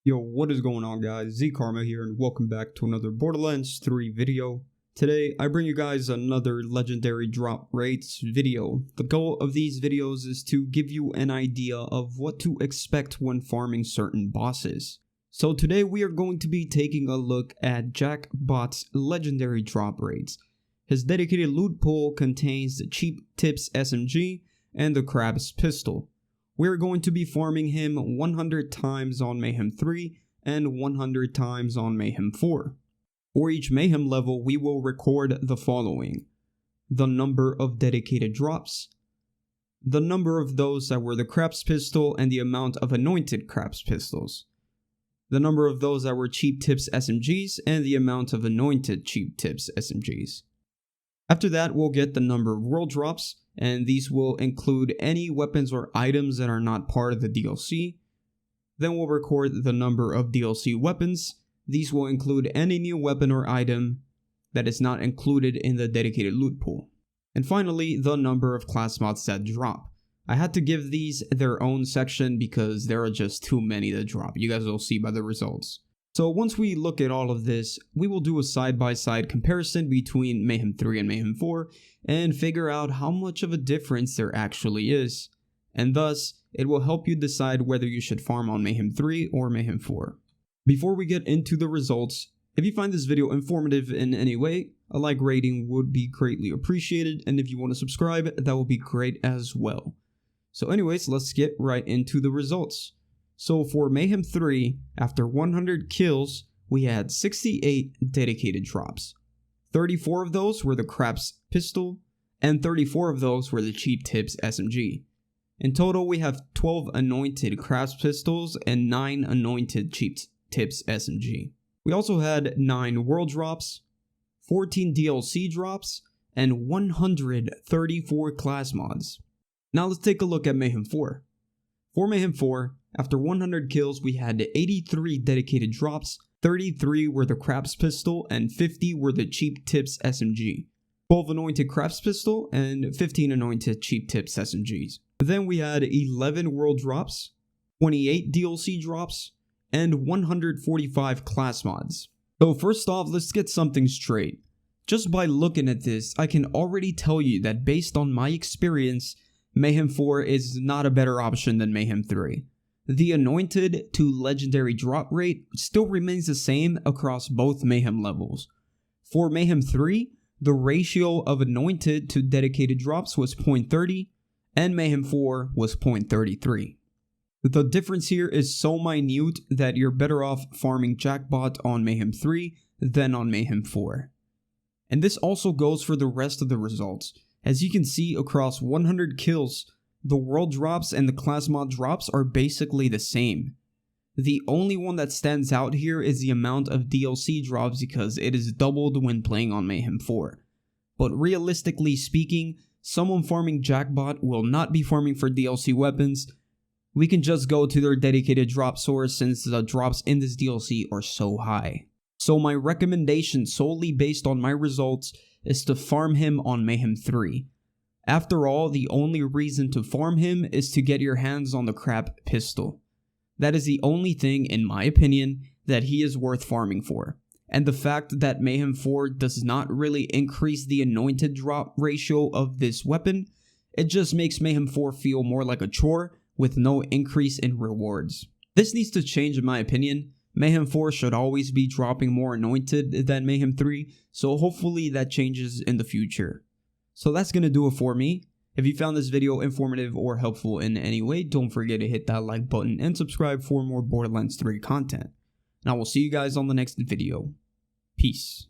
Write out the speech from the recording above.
Yo, what is going on guys? Z Karma here and welcome back to another Borderlands 3 video. Today, I bring you guys another legendary drop rates video. The goal of these videos is to give you an idea of what to expect when farming certain bosses. So today we are going to be taking a look at Jackpot's legendary drop rates. His dedicated loot pool contains the Cheap Tips SMG and the Crab's Pistol. We're going to be farming him 100 times on Mayhem 3 and 100 times on Mayhem 4. For each Mayhem level, we will record the following: the number of dedicated drops, the number of those that were the Crab's Pistol and the amount of anointed Crab's Pistols, the number of those that were Cheap Tips SMGs and the amount of anointed Cheap Tips SMGs. After that, we'll get the number of world drops, and these will include any weapons or items that are not part of the DLC. Then we'll record the number of DLC weapons. These will include any new weapon or item that is not included in the dedicated loot pool. And finally, the number of class mods that drop. I had to give these their own section because there are just too many that drop. You guys will see by the results. So once we look at all of this, we will do a side-by-side comparison between Mayhem 3 and Mayhem 4 and figure out how much of a difference there actually is. And thus, it will help you decide whether you should farm on Mayhem 3 or Mayhem 4. Before we get into the results, if you find this video informative in any way, a like rating would be greatly appreciated, and if you want to subscribe, that would be great as well. So anyways, let's get right into the results. So for Mayhem 3, after 100 kills, we had 68 dedicated drops. 34 of those were the Crab's Pistol, and 34 of those were the Cheap Tips SMG. In total, we have 12 anointed Crab's Pistols and 9 anointed Cheap Tips SMG. We also had 9 world drops, 14 DLC drops, and 134 class mods. Now let's take a look at Mayhem 4. For Mayhem 4, after 100 kills, we had 83 dedicated drops, 33 were the Crab's Pistol, and 50 were the Cheap Tips SMG. 12 anointed Crab's Pistol, and 15 anointed Cheap Tips SMGs. Then we had 11 world drops, 28 DLC drops, and 145 class mods. So first off, let's get something straight. Just by looking at this, I can already tell you that based on my experience, Mayhem 4 is not a better option than Mayhem 3. The anointed to legendary drop rate still remains the same across both Mayhem levels. For Mayhem 3, the ratio of anointed to dedicated drops was 0.30, and Mayhem 4 was 0.33. The difference here is so minute that you're better off farming Jackpot on Mayhem 3 than on Mayhem 4. And this also goes for the rest of the results. As you can see, across 100 kills, the world drops and the class mod drops are basically the same. The only one that stands out here is the amount of DLC drops because it is doubled when playing on Mayhem 4. But realistically speaking, someone farming Jackpot will not be farming for DLC weapons. We can just go to their dedicated drop source since the drops in this DLC are so high. So my recommendation solely based on my results is to farm him on Mayhem 3. After all, the only reason to farm him is to get your hands on the Crab Pistol. That is the only thing, in my opinion, that he is worth farming for. And the fact that Mayhem 4 does not really increase the anointed drop ratio of this weapon, it just makes Mayhem 4 feel more like a chore with no increase in rewards. This needs to change in my opinion. Mayhem 4 should always be dropping more anointed than Mayhem 3, so hopefully that changes in the future. So that's gonna do it for me. If you found this video informative or helpful in any way, don't forget to hit that like button and subscribe for more Borderlands 3 content. And I will see you guys on the next video. Peace.